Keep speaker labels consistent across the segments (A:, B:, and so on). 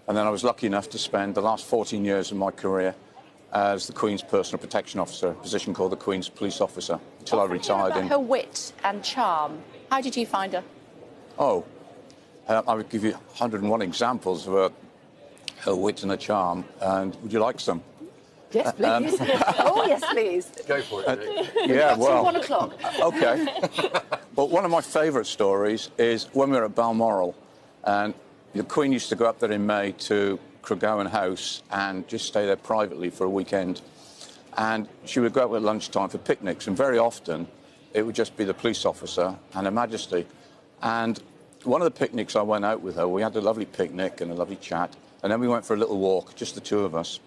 A: And then I was lucky enough to spend the last 14 years of my career as the Queen's personal protection officer, a position called the Queen's police officer, until I retired.
B: Her wit and charm. How did you find her?
A: Oh, I would give you 101 examples of her wit and her charm. And would you like some?
B: Yes, please. Oh, yes, please.
C: Go for it.
A: Yeah, well.
B: 1 o'clock.
A: OK. But one of my favourite stories is when we were at Balmoral, and the Queen used to go up there in May to Craiggowan House and just stay there privately for a weekend. And she would go out at lunchtime for picnics, and very often it would just be the police officer and Her Majesty. And one of the picnics I went out with her, we had a lovely picnic and a lovely chat, and then we went for a little walk, just the two of us.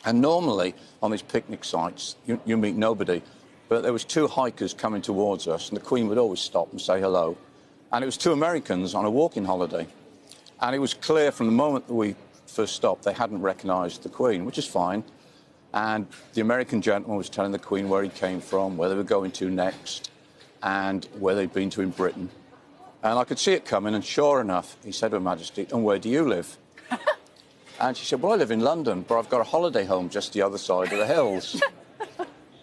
A: And normally on these picnic sites, you meet nobody, but there was two hikers coming towards us, and the Queen would always stop and say hello. And it was two Americans on a walking holiday. And it was clear from the moment that we first stopped, they hadn't recognised the Queen, which is fine. And the American gentleman was telling the Queen where he came from, where they were going to next, and where they'd been to in Britain. And I could see it coming, and sure enough, he said to Her Majesty, "And where do you live?" And she said, "Well, I live in London, but I've got a holiday home just the other side of the hills."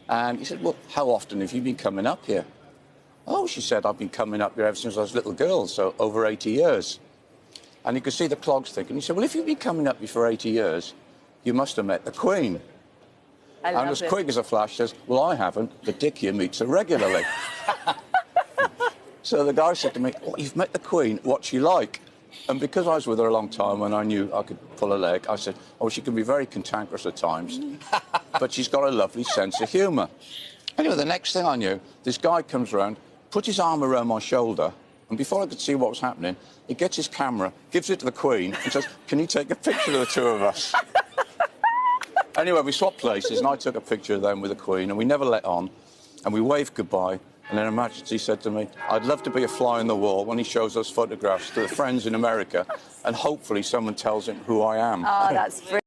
A: And he said, "Well, how often have you been coming up here?" "Oh," she said, "I've been coming up here ever since I was a little girl, so over 80 years. And you could see the clogs thinking. He said, "Well, if you've been coming up here for 80 years, you must have met the Queen." And as quick as a flash says, "Well, I haven't, but Dick here meets her regularly." So the guy said to me, "Oh, you've met the Queen, what's she like?" And because I was with her a long time and I knew I could pull a leg, I said, "Oh, she can be very cantankerous at times, but she's got a lovely sense of humour." Anyway, the next thing I knew, this guy comes around, put his arm around my shoulder, and before I could see what was happening, he gets his camera, gives it to the Queen, and says, "Can you take a picture of the two of us?" Anyway, we swapped places, and I took a picture of them with the Queen, and we never let on, and we waved goodbye. And then Her Majesty said to me, "I'd love to be a fly on the wall when he shows those photographs to the friends in America, and hopefully someone tells him who I am."
B: Oh, that's brilliant.